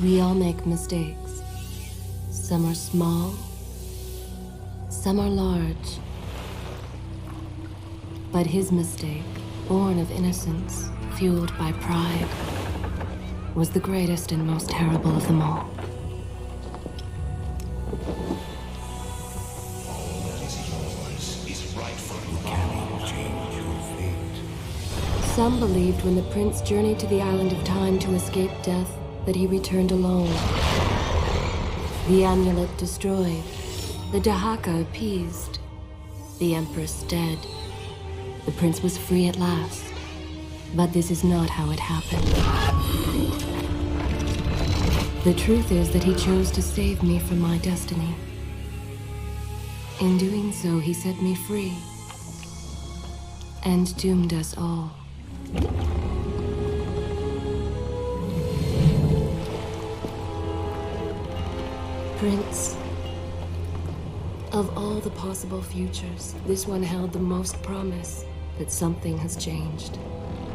We all make mistakes. Some are small, some are large. But his mistake, born of innocence, fueled by pride, was the greatest and most terrible of them all. Some believed when the prince journeyed to the island of time to escape death that he returned alone. The amulet destroyed, the Dahaka appeased, the empress dead. The prince was free at last. But this is not how it happened. The truth is that he chose to save me from my destiny. In doing so, he set me free and doomed us all. Prince, of all the possible futures, this one held the most promise that something has changed.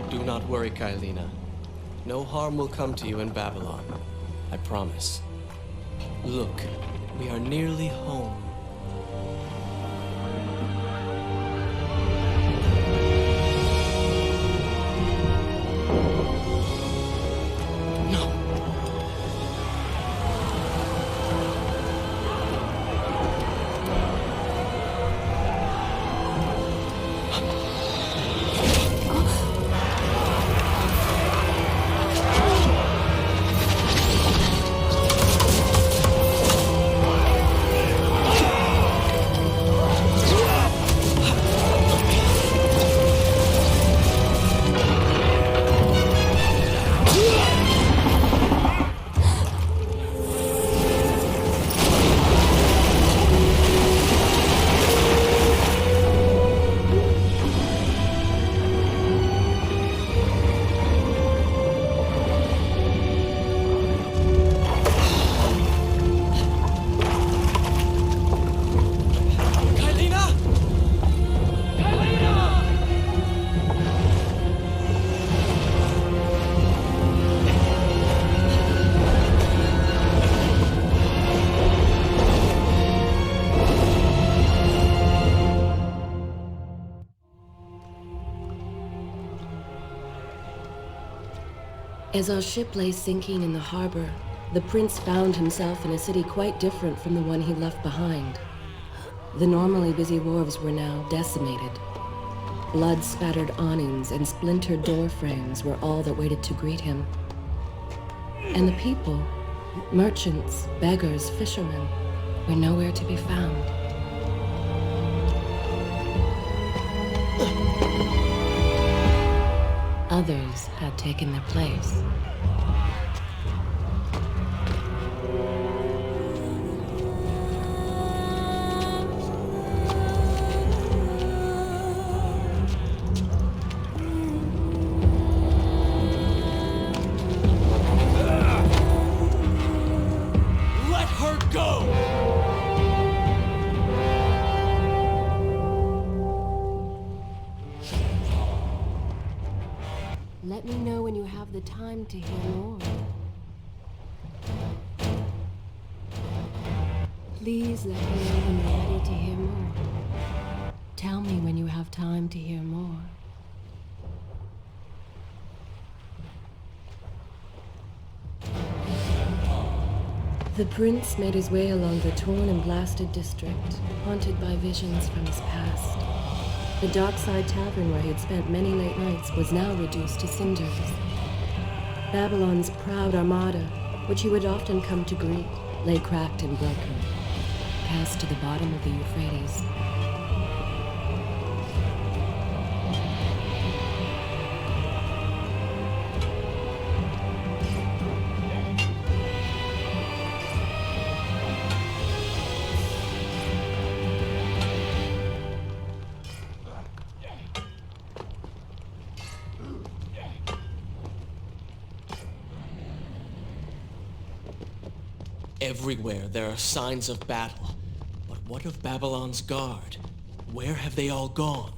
Do not worry, Kailina. No harm will come to you in Babylon. I promise. Look, we are nearly home. As our ship lay sinking in the harbor, the prince found himself in a city quite different from the one he left behind. The normally busy wharves were now decimated. Blood-spattered awnings and splintered door frames were all that waited to greet him. And the people, merchants, beggars, fishermen, were nowhere to be found. Others had taken their place. Let her go! Let me know when you have the time to hear more. Please let me know when you're ready to hear more. Tell me when you have time to hear more. The prince made his way along the torn and blasted district, haunted by visions from his past. The dockside tavern where he had spent many late nights was now reduced to cinders. Babylon's proud armada, which he would often come to greet, lay cracked and broken, cast to the bottom of the Euphrates. Everywhere there are signs of battle. But what of Babylon's guard? Where have they all gone?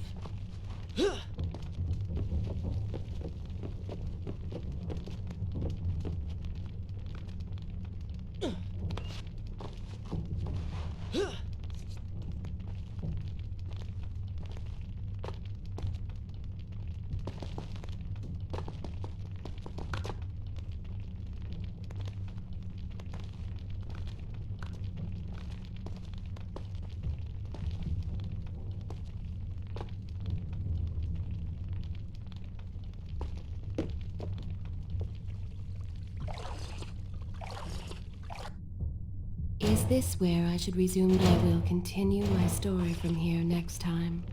Is this where I should resume? I will continue my story from here next time.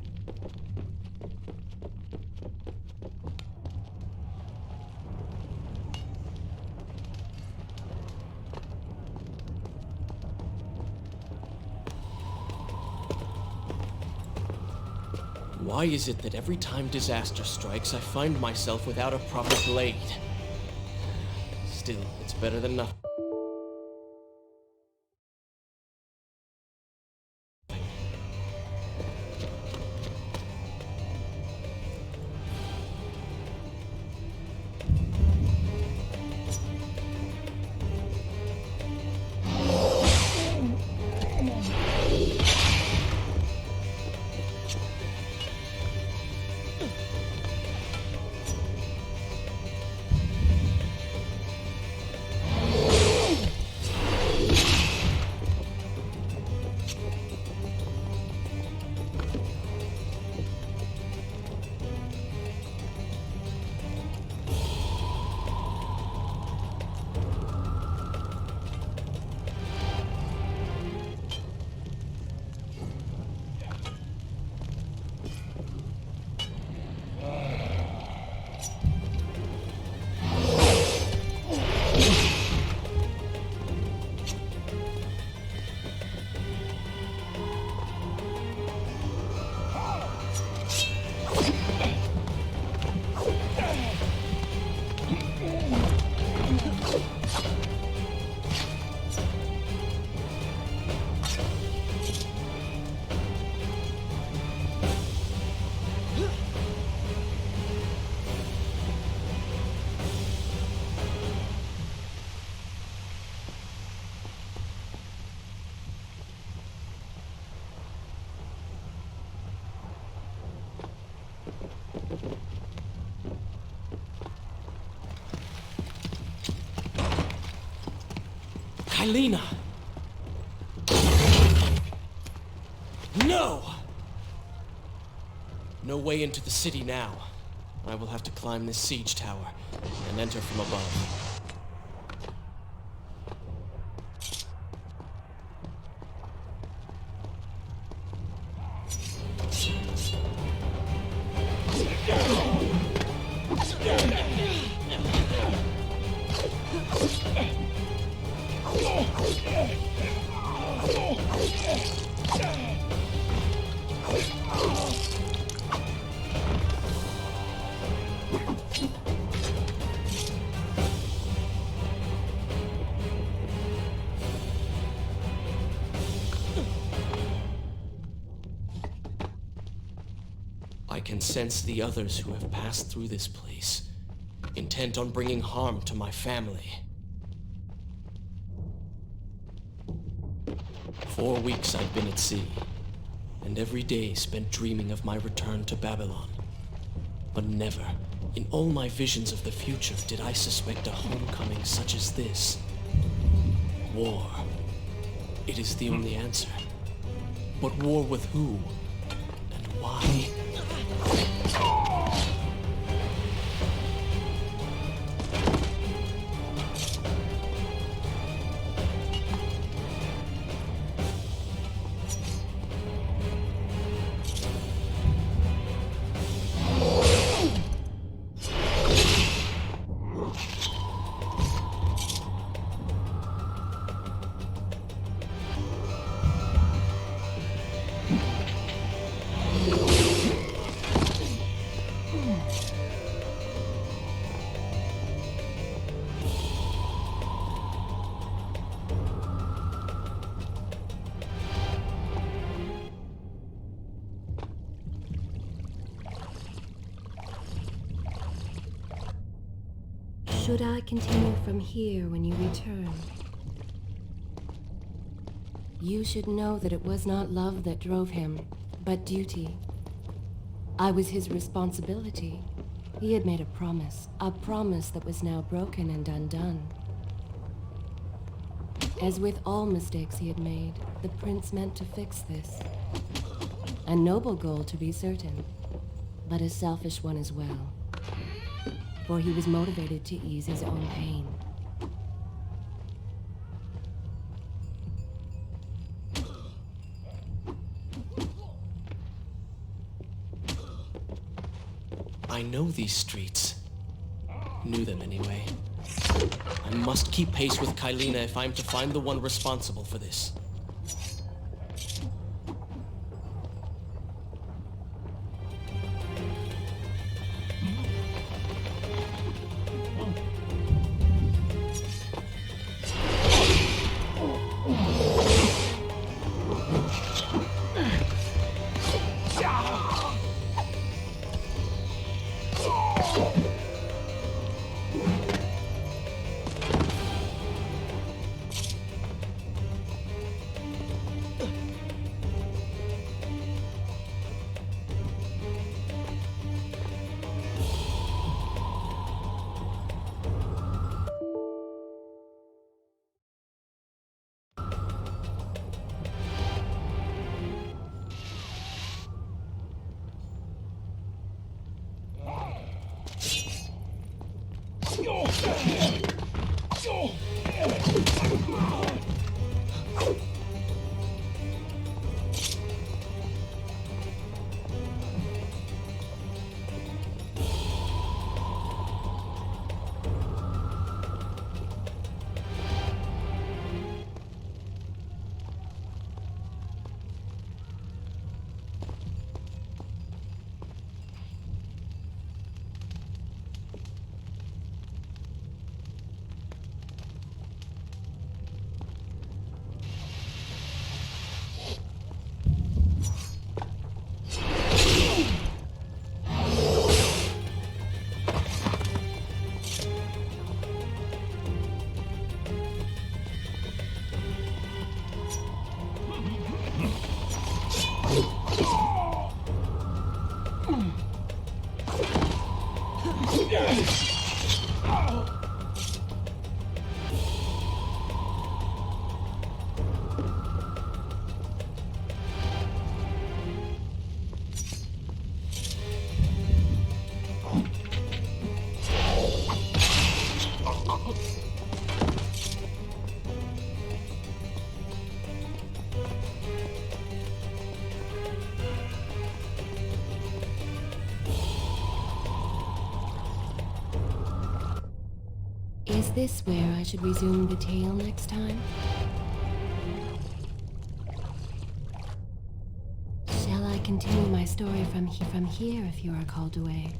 Why is it that every time disaster strikes, I find myself without a proper blade? Still, it's better than nothing. Kylina! No! No way into the city now. I will have to climb this siege tower and enter from above. I can sense the others who have passed through this place, intent on bringing harm to my family. 4 weeks I've been at sea, and every day spent dreaming of my return to Babylon. But never, in all my visions of the future, did I suspect a homecoming such as this. War. It is the only answer. But war with who? And why? Should I continue from here when you return? You should know that it was not love that drove him, but duty. I was his responsibility. He had made a promise that was now broken and undone. As with all mistakes he had made, the prince meant to fix this. A noble goal, to be certain, but a selfish one as well. For he was motivated to ease his own pain. I know these streets. Knew them anyway. I must keep pace with Kylina if I'm to find the one responsible for this. Is this where I should resume the tale next time? Shall I continue my story from here if you are called away?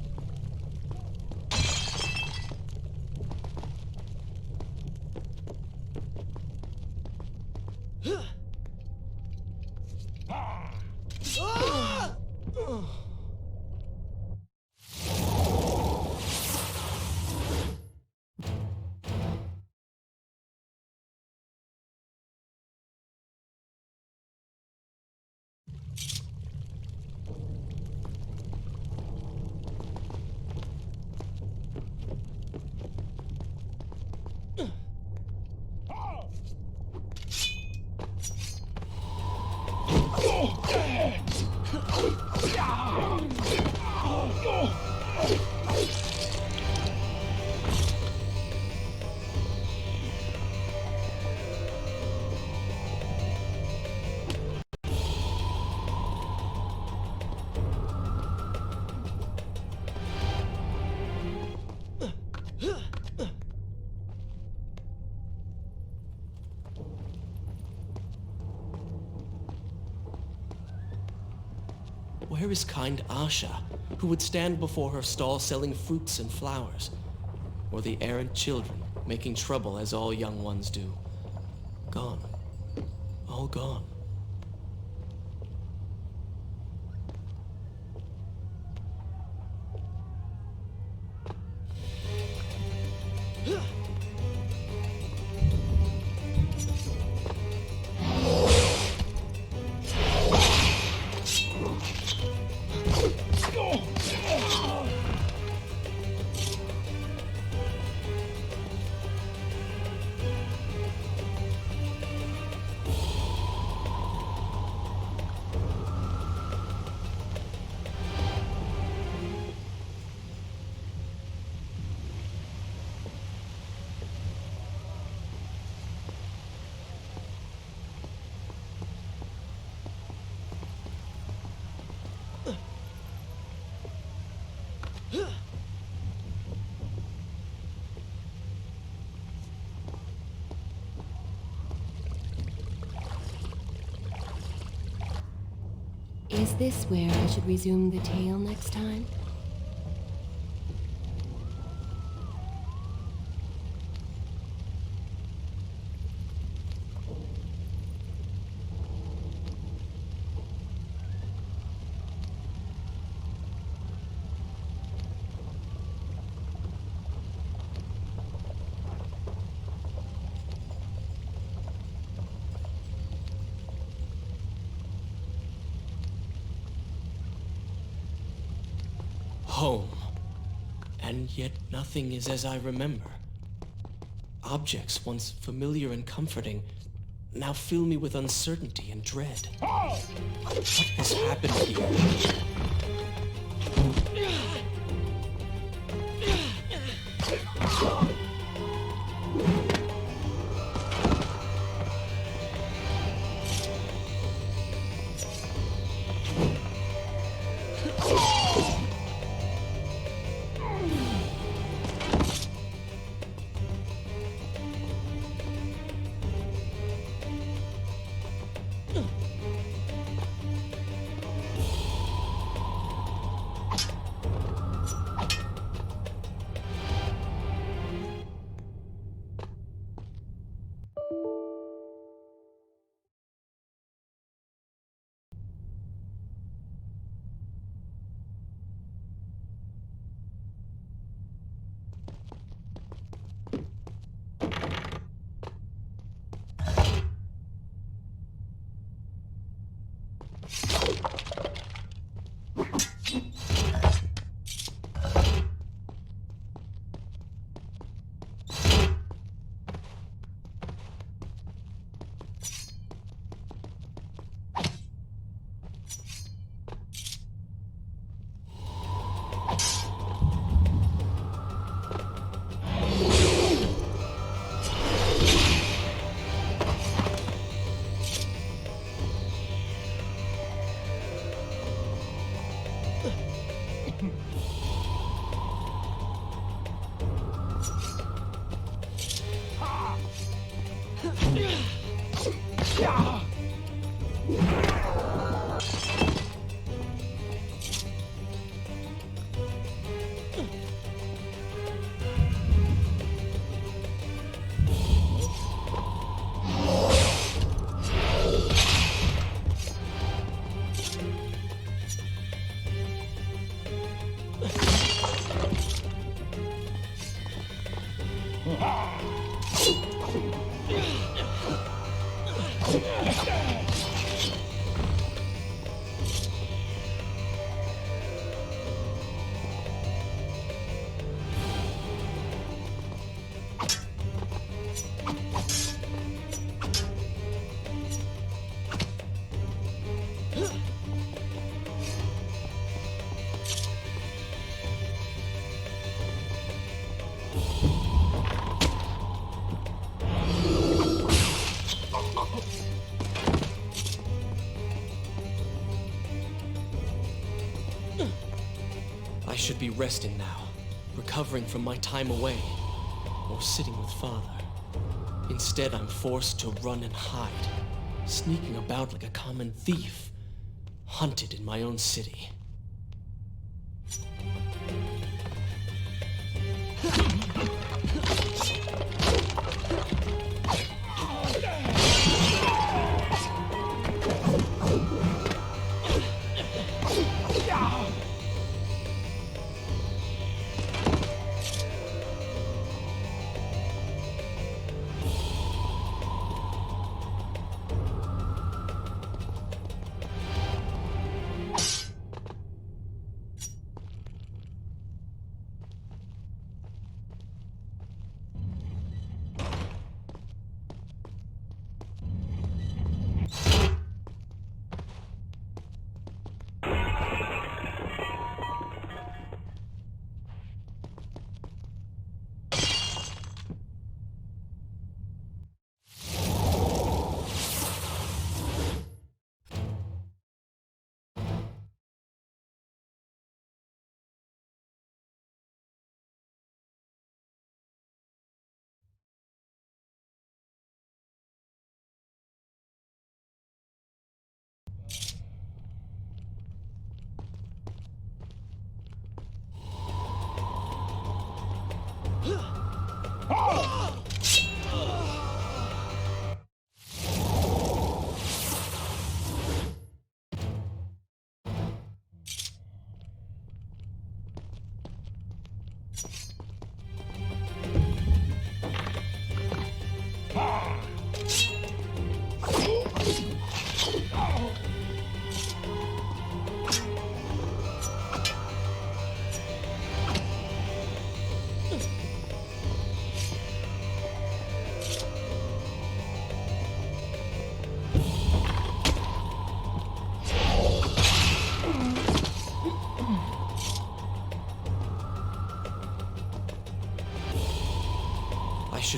Where is kind Asha, who would stand before her stall selling fruits and flowers? Or the errant children, making trouble as all young ones do? Gone. All gone. Is this where I should resume the tale next time? Home. And yet nothing is as I remember. Objects once familiar and comforting now fill me with uncertainty and dread. What has happened here? I should be resting now, recovering from my time away, or sitting with Father. Instead, I'm forced to run and hide, sneaking about like a common thief, hunted in my own city.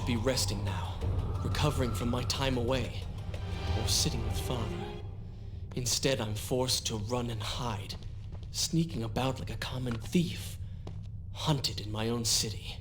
be resting now, recovering from my time away, or sitting with Father. Instead, I'm forced to run and hide, sneaking about like a common thief, hunted in my own city.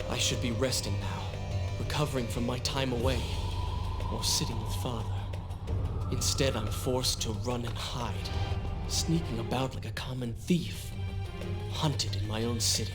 I should be resting now, recovering from my time away, or sitting with Father. Instead, I'm forced to run and hide, sneaking about like a common thief, hunted in my own city.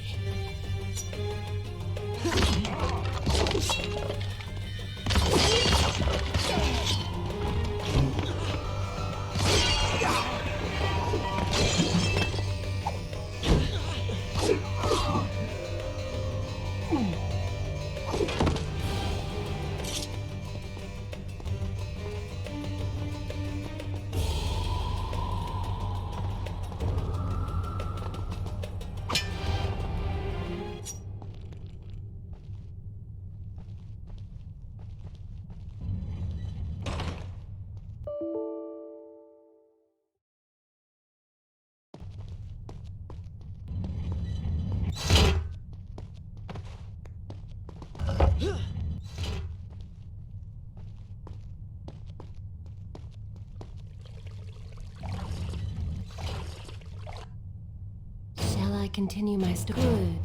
Shall I continue my story? Good.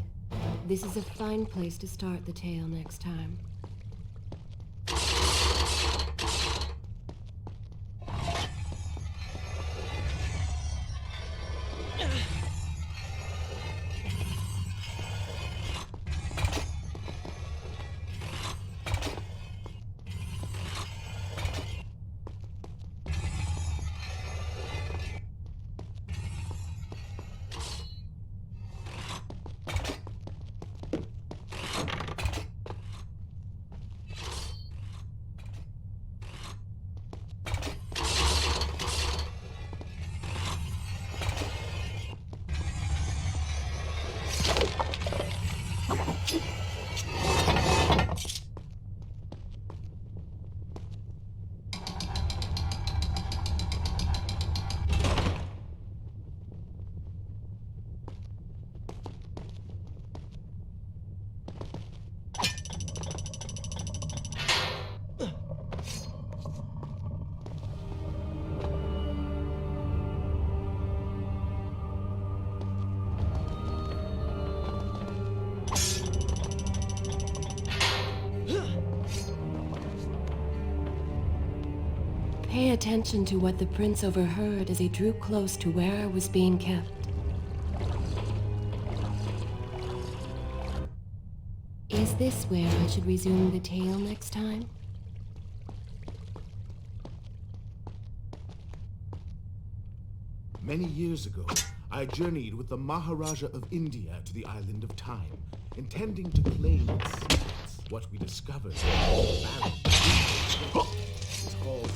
This is a fine place to start the tale next time. Pay attention to what the prince overheard as he drew close to where I was being kept. Is this where I should resume the tale next time? Many years ago, I journeyed with the Maharaja of India to the island of Time, intending to claim its secrets. What we discovered was a barren its halls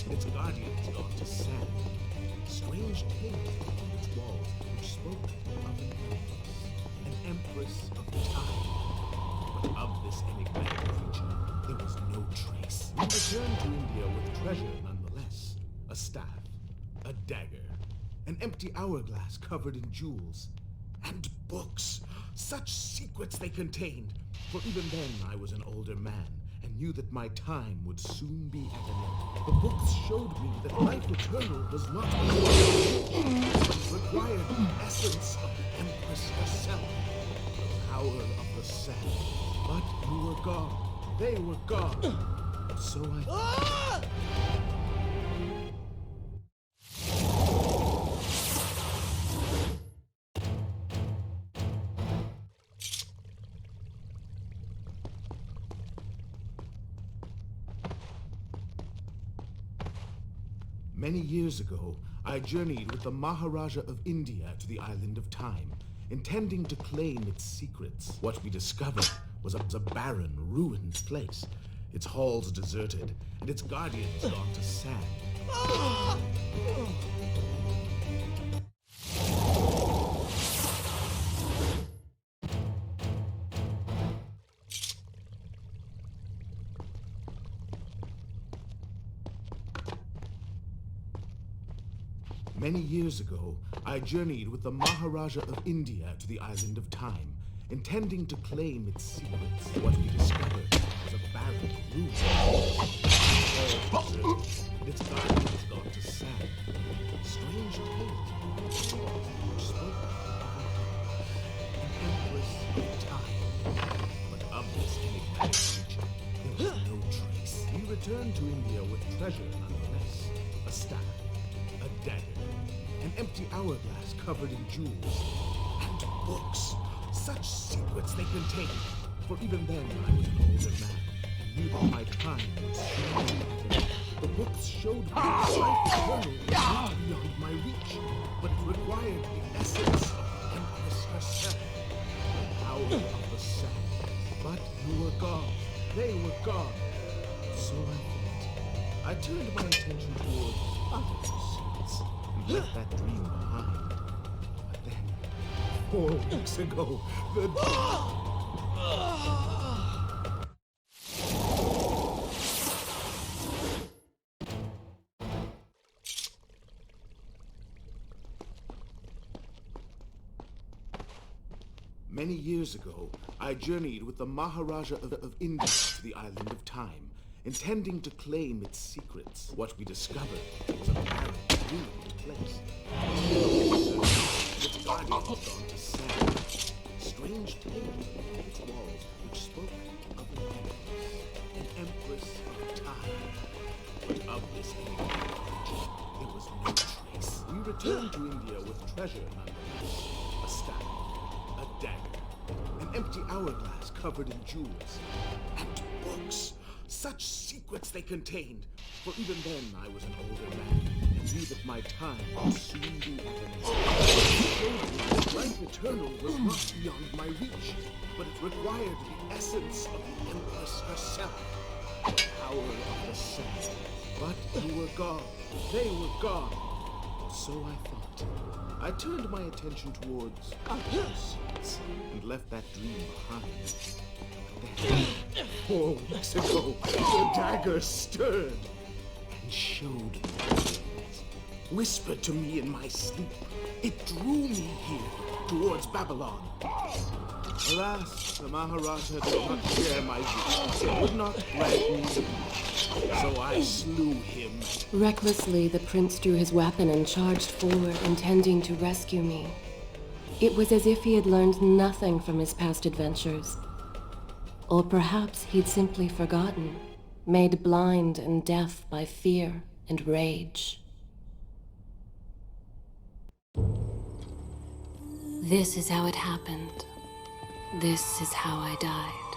and its guardians gone to sand. Strange tales on its walls which spoke of an endless and Empress of Time. But of this enigmatic creature, there was no trace. We returned to India with treasure nonetheless. A staff, a dagger, an empty hourglass covered in jewels, and books. Such secrets they contained. For even then I was an older man, and knew that my time would soon be at an end. The books showed me that life eternal was not it required the essence of the Empress herself, the power of the sand. But you were gone. They were gone. So I thought. Many years ago, I journeyed with the Maharaja of India to the island of Time, intending to claim its secrets. What we discovered was a barren, ruined place. Its halls deserted, and its guardians gone to sand. Many years ago, I journeyed with the Maharaja of India to the island of Time, intending to claim its secrets. What we discovered was a barren, ruined place, and its guardians gone to sand. Strange tales which spoke of an empress of time. But of this enigmatic creature, there was no trace. We returned to India with treasure nonetheless. A staff, a dagger, an empty hourglass covered in jewels, and books. Such secrets they contained. For even then I was an older man, and knew that my time would soon be at an end. The books showed me that life eternal was not beyond my reach, but it required the essence of the Empress herself, the power of the sand. But you were gone. They were gone. So I thought. I turned my attention towards other pursuits, and left that dream behind. But then, 4 weeks ago, Many years ago, I journeyed with the Maharaja of India to the island of Time, intending to claim its secrets. What we discovered was a barren, ruined place. Its guardians gone to sand. Strange tales along its walls which spoke of an empress of time. But of this enigmatic creature, there was no trace. We returned to India with treasure nonetheless. A staff, a dagger, an empty hourglass covered in jewels, and books. Such secrets they contained. For even then I was an older man, and knew that my time would soon be at an end. It showed me that life eternal was not beyond my reach, but it required the essence of the Empress herself, the power of the sand. But you were gone. They were gone. So I thought. I turned my attention towards other pursuits, and left that dream behind. Then, 4 weeks ago, the dagger stirred and showed me things. Whispered to me in my sleep. It drew me here, towards Babylon. Alas, the Maharaja did not share my vision, would not grant me leave. So I slew him. Recklessly, the prince drew his weapon and charged forward, intending to rescue me. It was as if he had learned nothing from his past adventures. Or perhaps he'd simply forgotten, made blind and deaf by fear and rage. This is how it happened. This is how I died.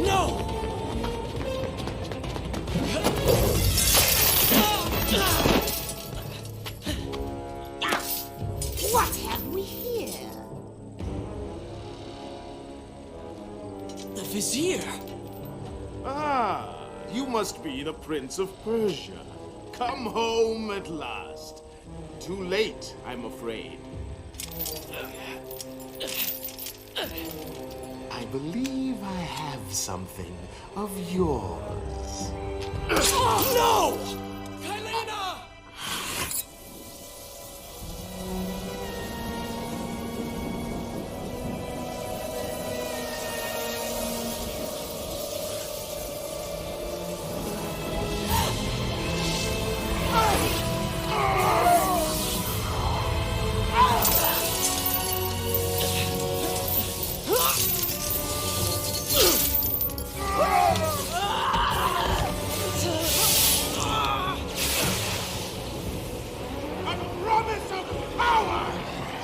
No! What have we here? The Vizier! Ah, you must be the Prince of Persia. Come home at last. Too late, I'm afraid. I believe I have something of yours. No! Kylena! A promise of power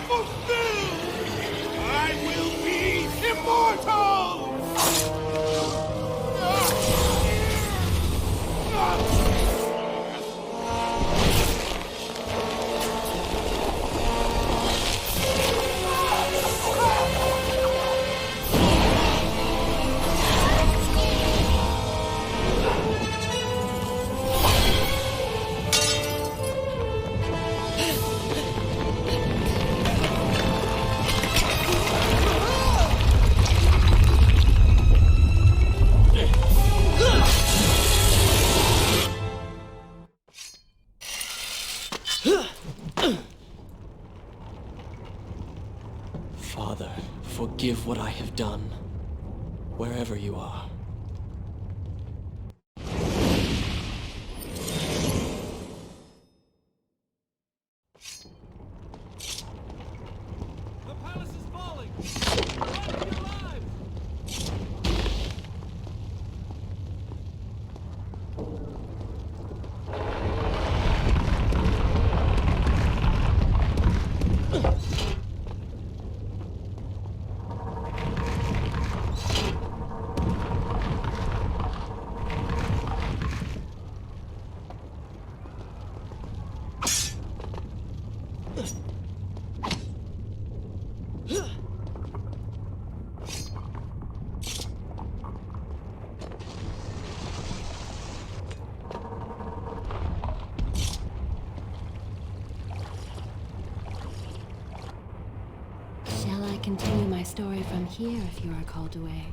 fulfilled! I will be immortal! Father, forgive what I have done, wherever you are. The palace is falling! Run for your lives! Shall I continue my story from here if you are called away?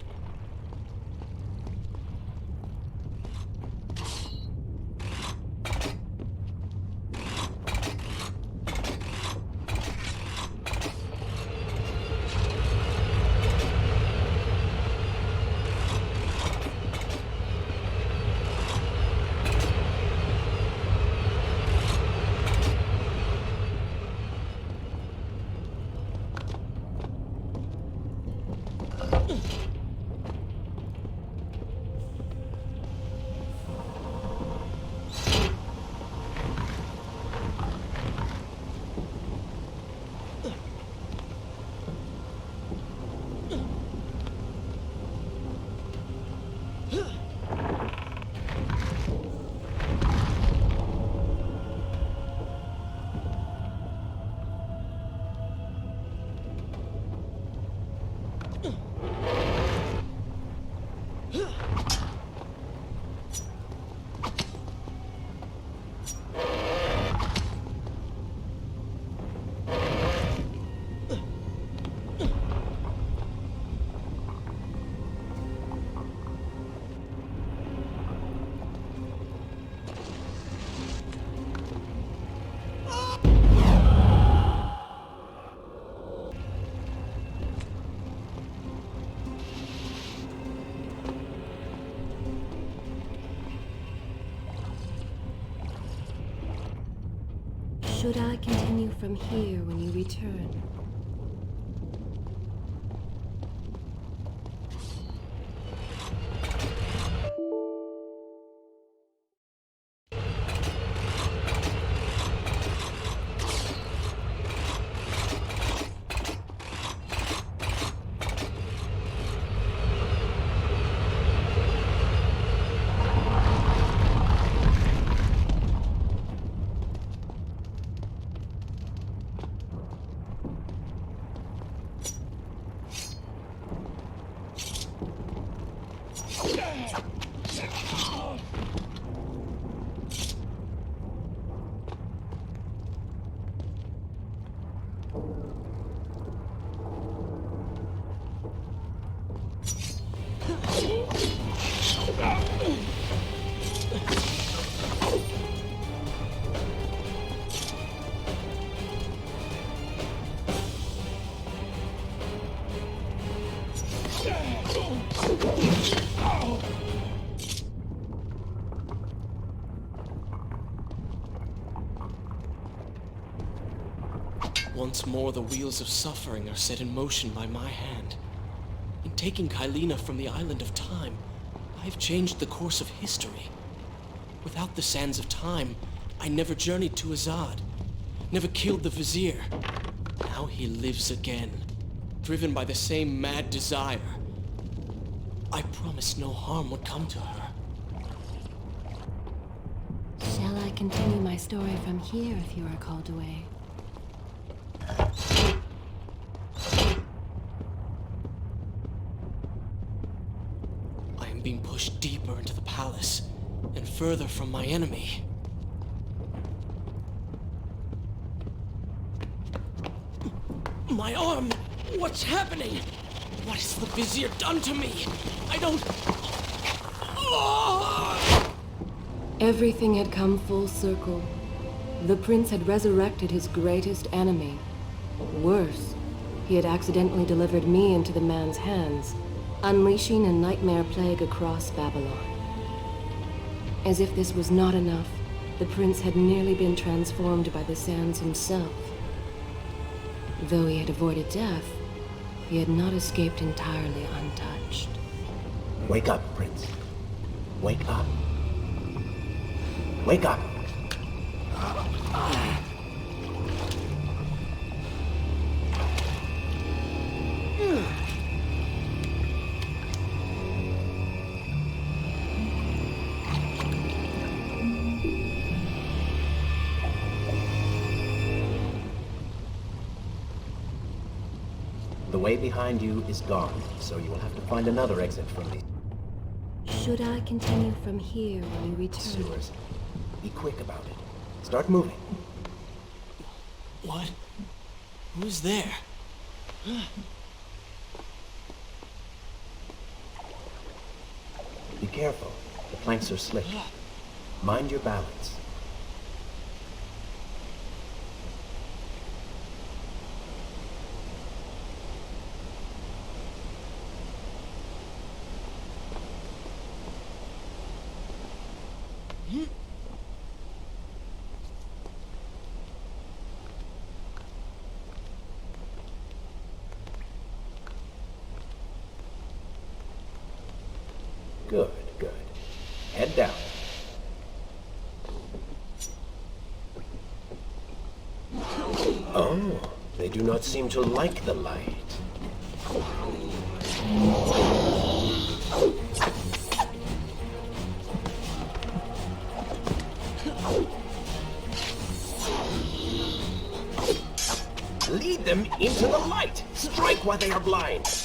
Should I continue from here when you return? Once more, the wheels of suffering are set in motion by my hand. In taking Kylina from the island of time, I have changed the course of history. Without the sands of time, I never journeyed to Azad, never killed the Vizier. Now he lives again, driven by the same mad desire. I promised no harm would come to her. Shall I continue my story from here if you are called away? I am being pushed deeper into the palace and further from my enemy. My arm! What's happening? What has the Vizier done to me? I don't... Everything had come full circle. The prince had resurrected his greatest enemy. Worse, he had accidentally delivered me into the man's hands, unleashing a nightmare plague across Babylon. As if this was not enough, the prince had nearly been transformed by the sands himself. Though he had avoided death, he had not escaped entirely untouched. Wake up, Prince. Wake up. Wake up! The way behind you is gone, so you will have to find another exit from these Should I continue from here when we return? sewers. Be quick about it. Start moving. What? Who's there? Be careful. The planks are slick. Mind your balance. Good, good. Head down. Oh, they do not seem to like the light. Lead them into the light! Strike while they are blind!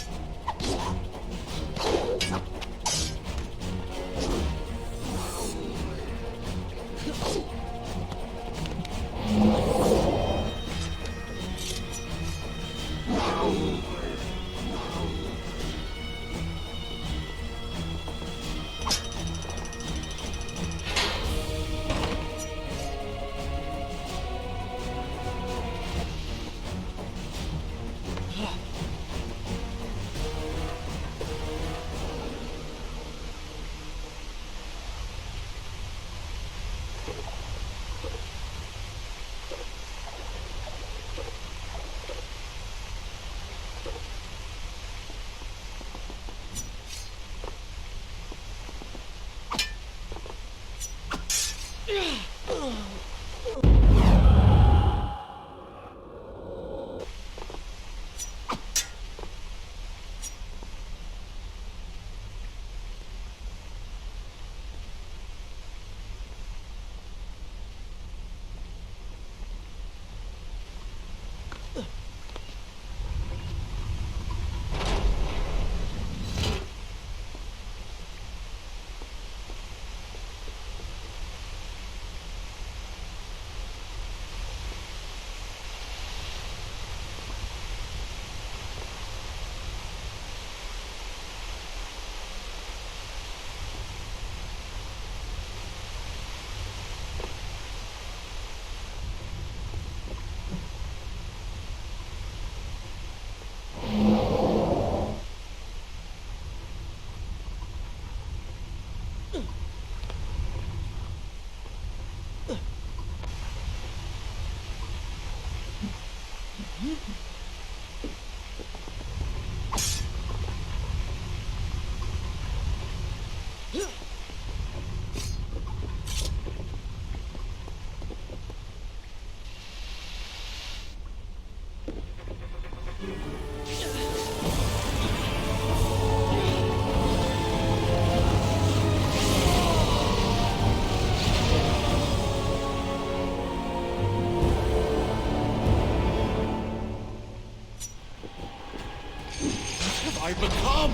I become?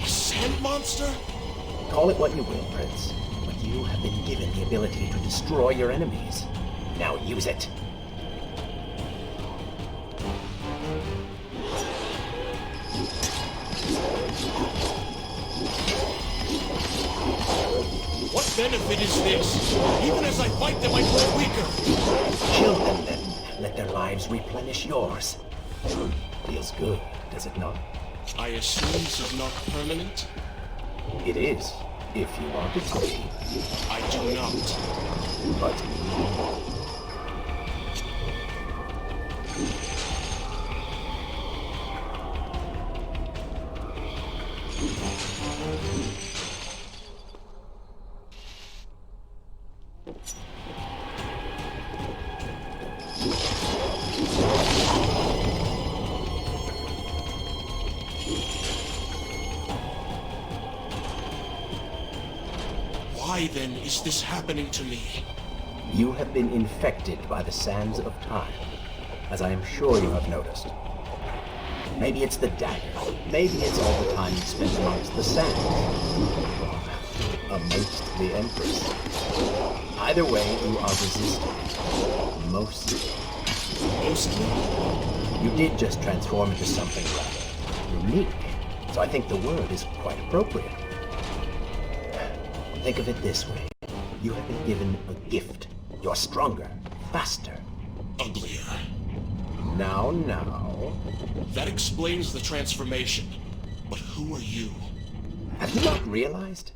A sand monster? Call it what you will, Prince, but you have been given the ability to destroy your enemies. Now use it. What benefit is this? Even as I fight them, I grow weaker. Kill them then. Let their lives replenish yours. Feels good, does it not? I assume this is not permanent? It is, if you want it to be. I do not. But why then is this happening to me? you have been infected by the sands of time, as I am sure you have noticed. Maybe it's the dagger. Maybe it's all the time you spent amongst the sands. Amongst the Empress. Either way, you are resistant. Mostly. Mostly? You did just transform into something rather unique, so I think the word is quite appropriate. Think of it this way. You have been given a gift. You're stronger, faster. Uglier. Now. That explains the transformation. But who are you? Have you not realized?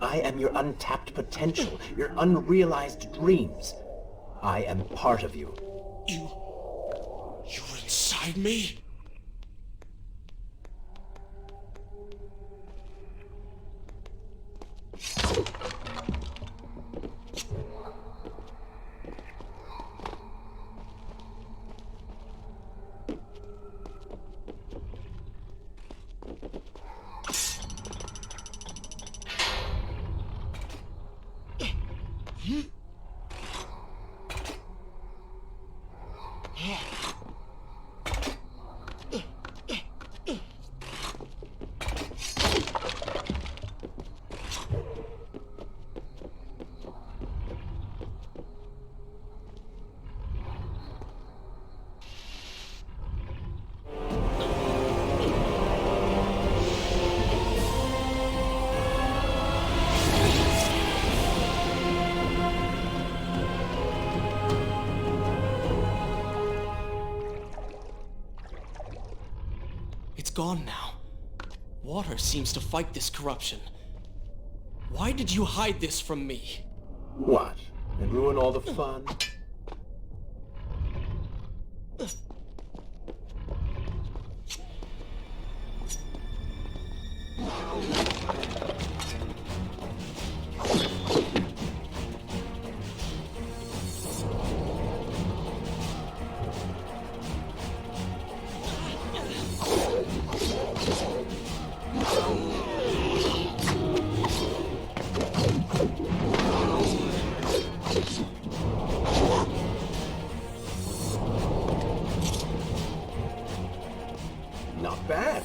I am your untapped potential, your unrealized dreams. I am part of you. You're inside me? It's gone now. Water seems to fight this corruption. Why did you hide this from me? What? And ruin all the fun? Not bad.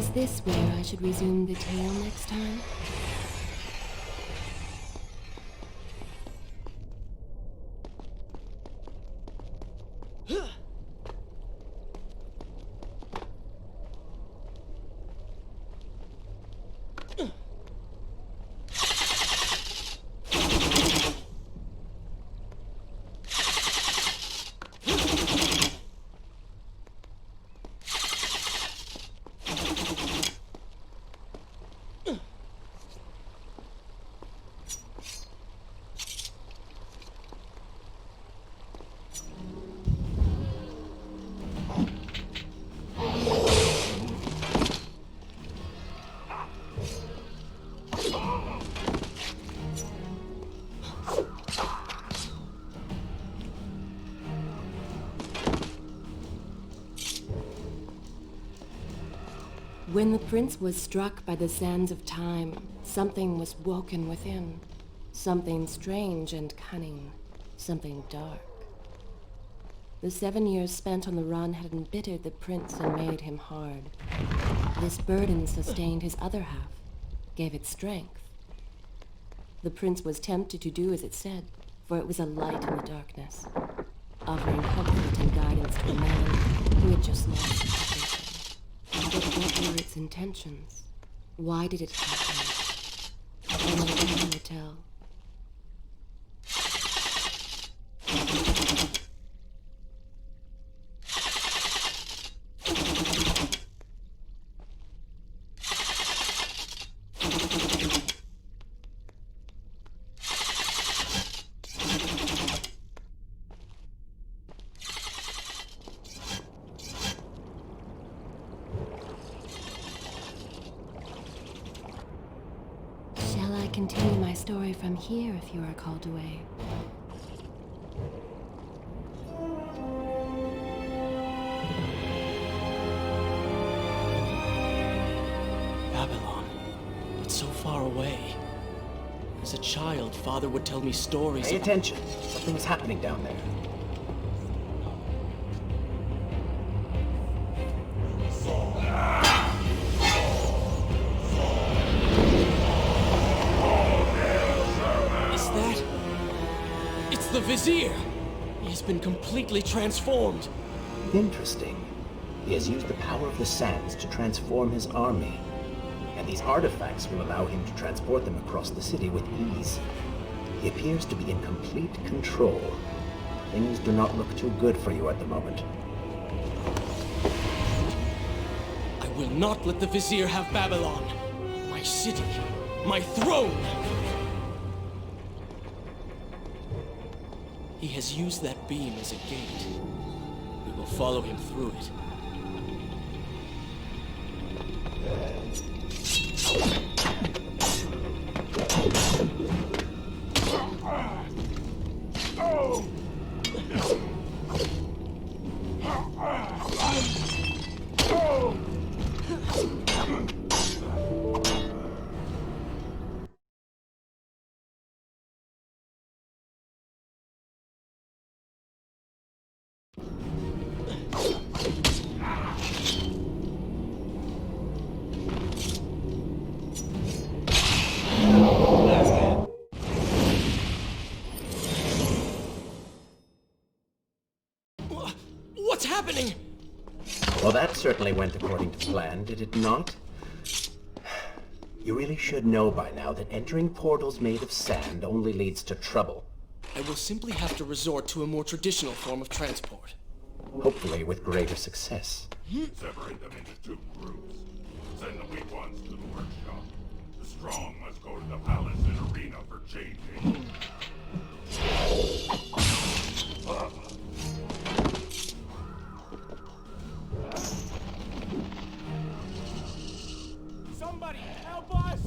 Is this where I should resume the tale next time? When the prince was struck by the sands of time, something was woken within. Something strange and cunning. Something dark. The 7 years spent on the run had embittered the prince and made him hard. This burden sustained his other half, gave it strength. The prince was tempted to do as it said, for it was a light in the darkness, offering comfort and guidance to a man who had just lost everything. But what were its intentions? Why did it happen? Only time will tell. Shall I continue my story from here if you are called away? Babylon. It's so far away. As a child, Father would tell me stories Pay about... attention. Something's happening down there. Is that... It's the Vizier! He has been completely transformed. Interesting. He has used the power of the sands to transform his army. And these artifacts will allow him to transport them across the city with ease. He appears to be in complete control. Things do not look too good for you at the moment. I will not let the Vizier have Babylon. My city. My throne! He has used that beam as a gate. We will follow him through it. What's happening? Well, that certainly went according to plan, did it not? You really should know by now that entering portals made of sand only leads to trouble. I will simply have to resort to a more traditional form of transport. Hopefully with greater success. Separate them into 2 groups. Send the weak ones to the workshop. The strong must go to the palace and arena for changing. Somebody help us!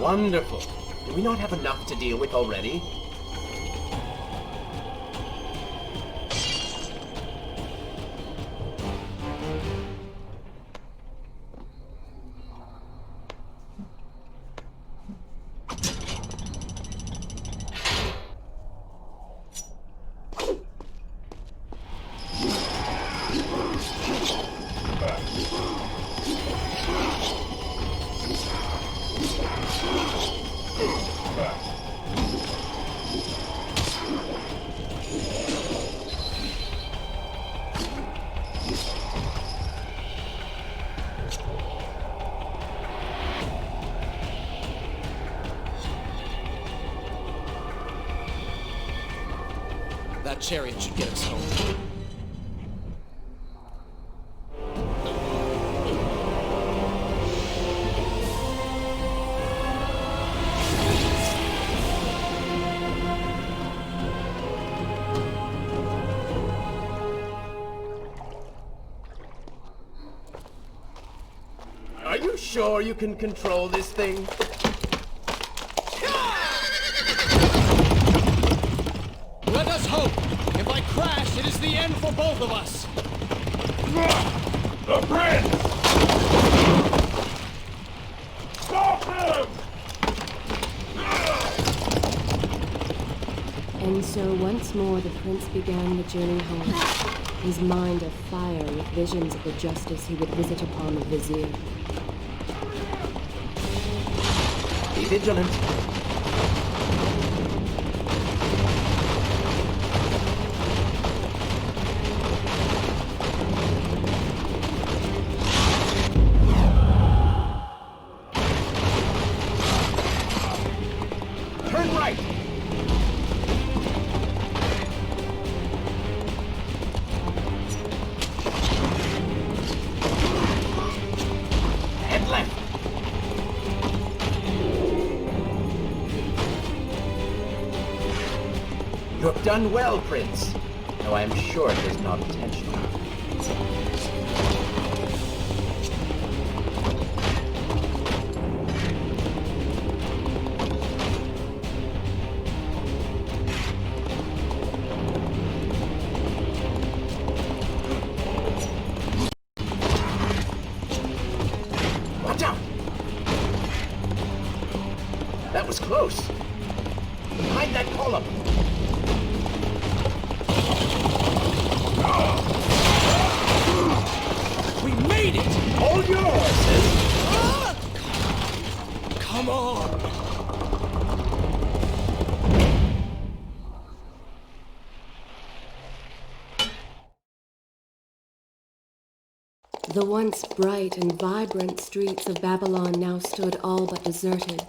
Wonderful. Do we not have enough to deal with already? That chariot should get us home. Are you sure you can control this thing? Let us hope! If I crash, it is the end for both of us! The prince! Stop him! And so once more the prince began the journey home, his mind afire with visions of the justice he would visit upon the vizier. Be vigilant. Turn right! And left. You have done well, Prince. Though I am sure it was not intentional. Watch out! That was close. Behind that column. We made it! Hold your horses! Come on! The once bright and vibrant streets of Babylon now stood all but deserted,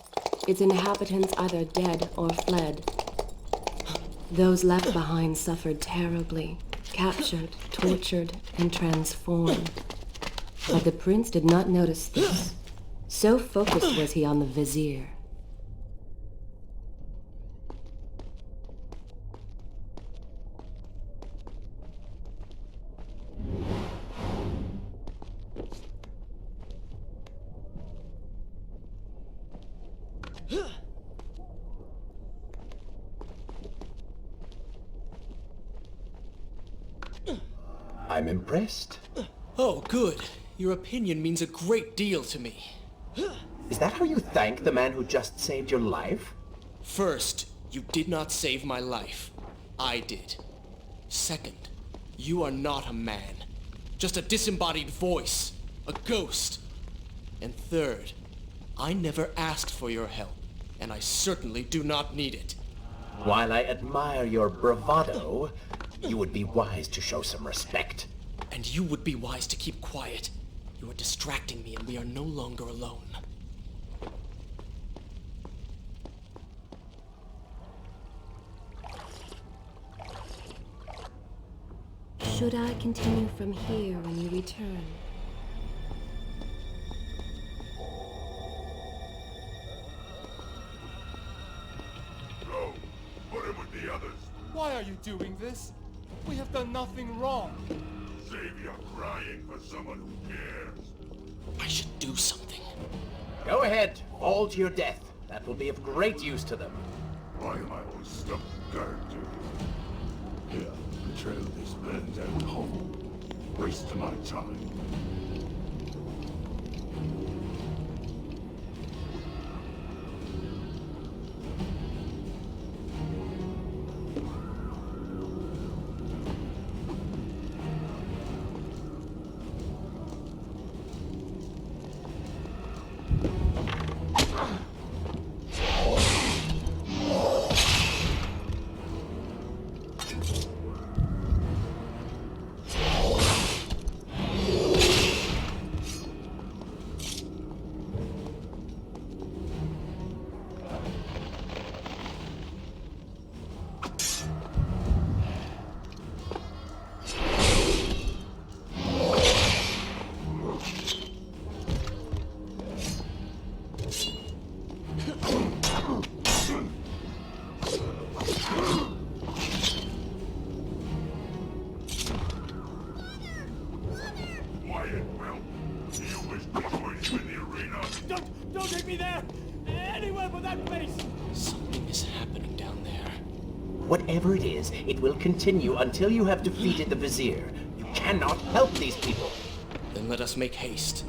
its inhabitants either dead or fled. Those left behind suffered terribly, captured, tortured, and transformed. But the prince did not notice this. So focused was he on the vizier. I'm impressed. Oh, good. Your opinion means a great deal to me. Is that how you thank the man who just saved your life? First, you did not save my life. I did. Second, you are not a man. Just a disembodied voice. A ghost. And third, I never asked for your help, and I certainly do not need it. While I admire your bravado, you would be wise to show some respect. And you would be wise to keep quiet. You are distracting me and we are no longer alone. Should I continue from here when you return? Go! Put him with the others! Why are you doing this? We have done nothing wrong. Save your crying for someone who cares! I should do something. Go ahead, fall to your death. That will be of great use to them. Why am I always stuck in guard duty? Here, betrayal these men at home. Waste my time. Quiet, Will. Do you wish to join him in the arena? Don't take me there! Anywhere but that place! Something is happening down there. Whatever it is, it will continue until you have defeated the Vizier. You cannot help these people. Then let us make haste.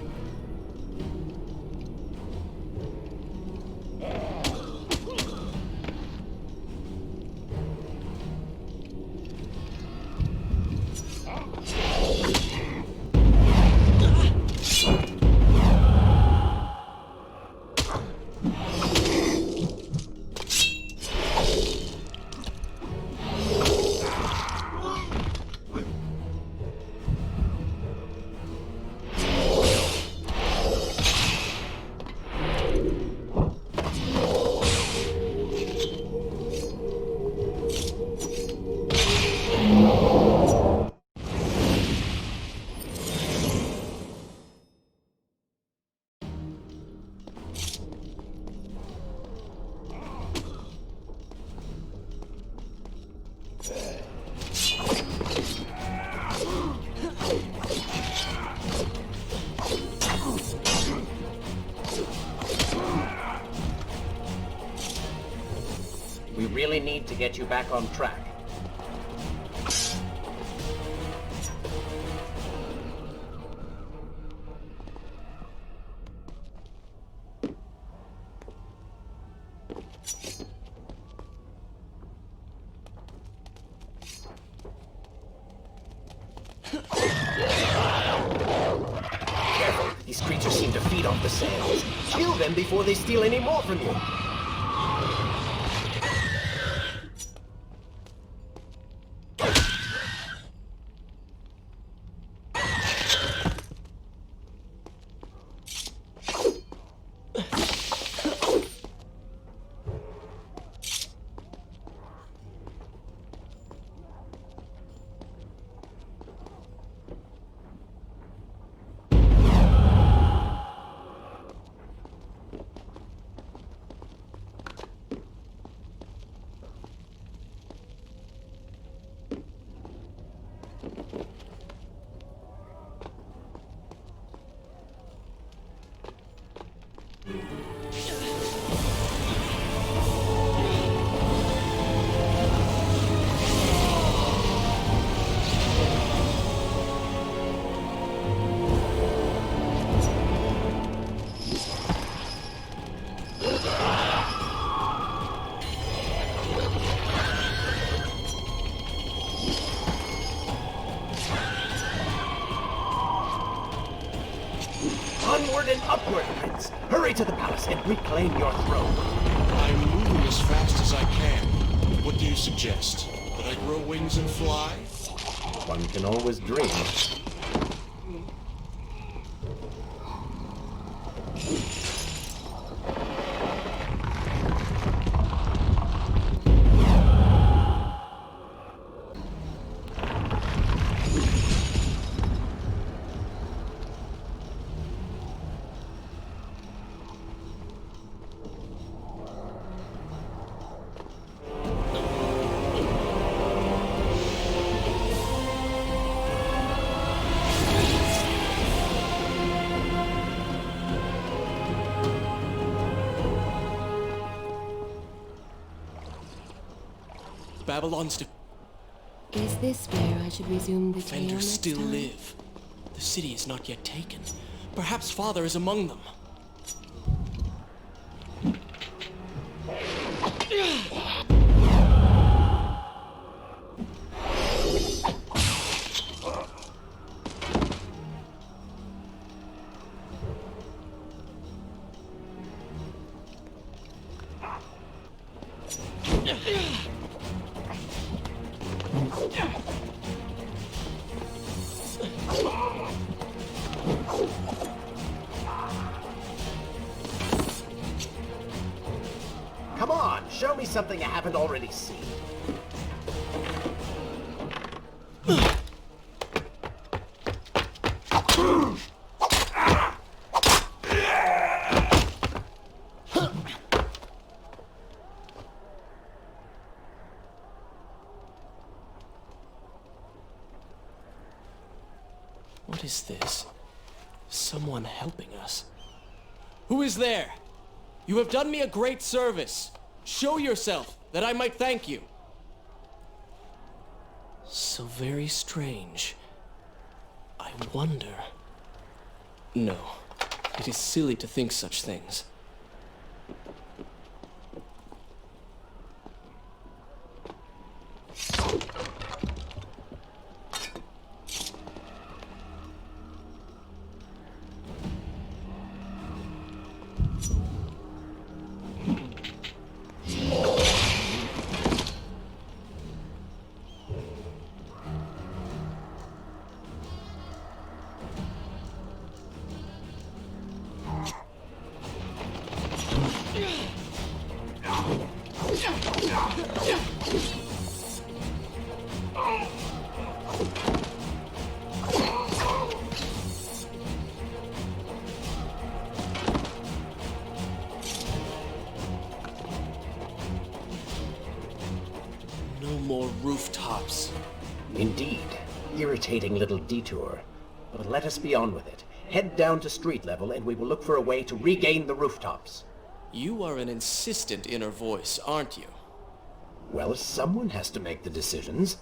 We really need to get you back on track. Careful, these creatures seem to feed off the sails. Kill them before they steal any more from you. Onward and upward, Prince! Hurry to the palace and reclaim your throne! I'm moving as fast as I can. What do you suggest? That I grow wings and fly? One can always dream. Babylon's Is this where I should resume the tale defenders next still time? live. The city is not yet taken. Perhaps Father is among them. Come on, show me something I haven't already seen. What is this? Someone helping us. Who is there? You have done me a great service. Show yourself, that I might thank you. So very strange. I wonder... No, it is silly to think such things. No more rooftops. Indeed. Irritating little detour. But let us be on with it. Head down to street level and we will look for a way to regain the rooftops. You are an insistent inner voice, aren't you? Well, someone has to make the decisions.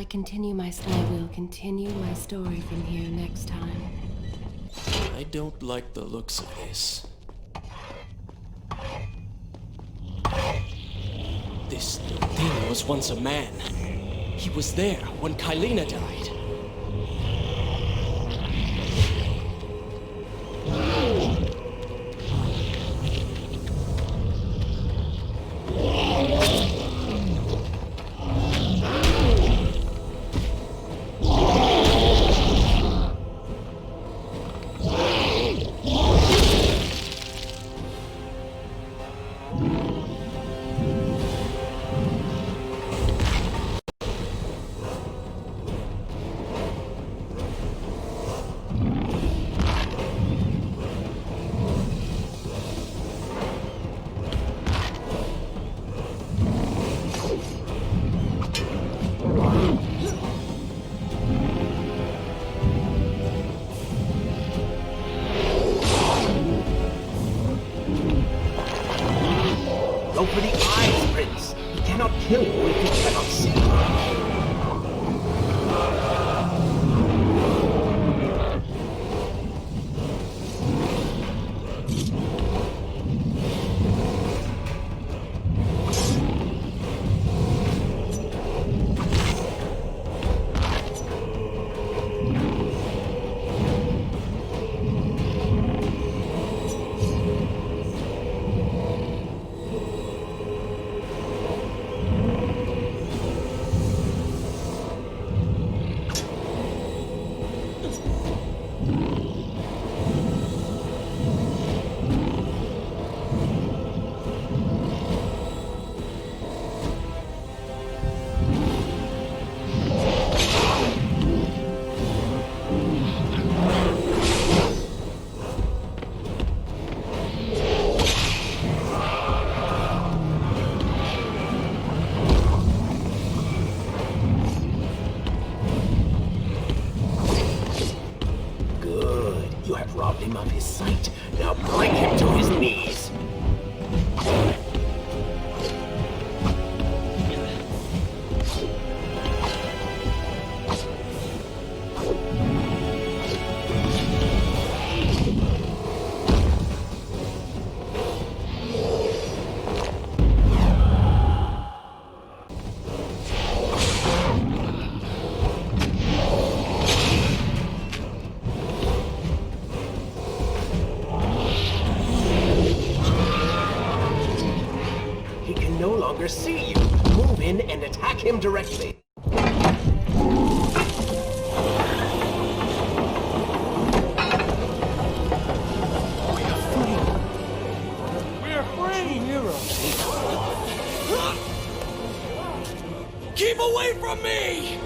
I will continue my story from here next time. I don't like the looks of this. This thing was once a man. He was there when Kylena died. Go for the eyes, Prince! You cannot kill if you cannot see. You have robbed him of his sight. Now bring him to his knees. See you. Move in and attack him directly. We're free! Heroes. Keep away from me!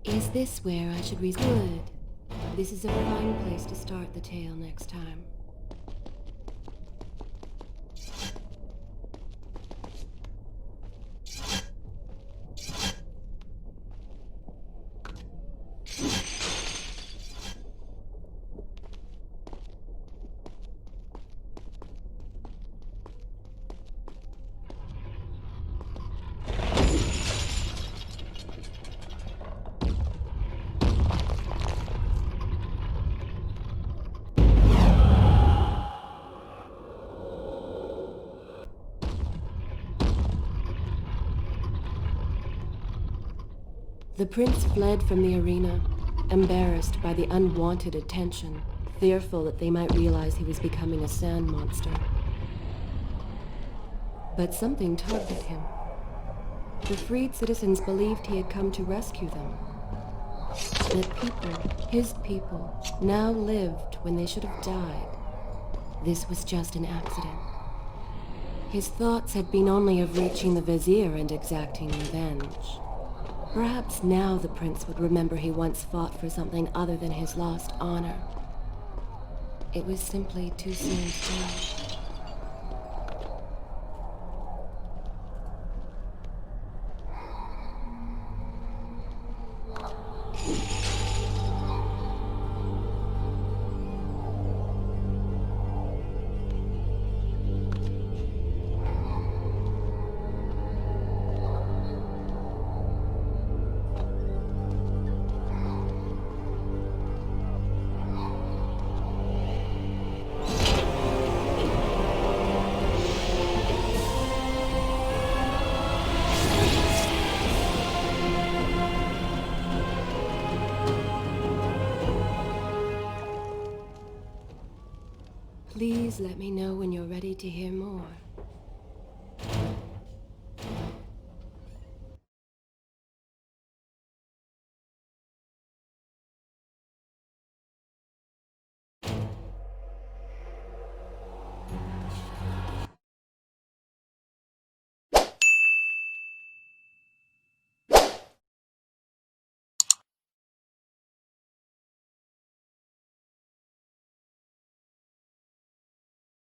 Is this where I should Good. This is a fine place to start the tale next time. The prince fled from the arena, embarrassed by the unwanted attention, fearful that they might realize he was becoming a sand monster. But something tugged at him. The freed citizens believed he had come to rescue them. That people, his people, now lived when they should have died. This was just an accident. His thoughts had been only of reaching the vizier and exacting revenge. Perhaps now the prince would remember he once fought for something other than his lost honor. It was simply too soon to tell. Please let me know when you're ready to hear more.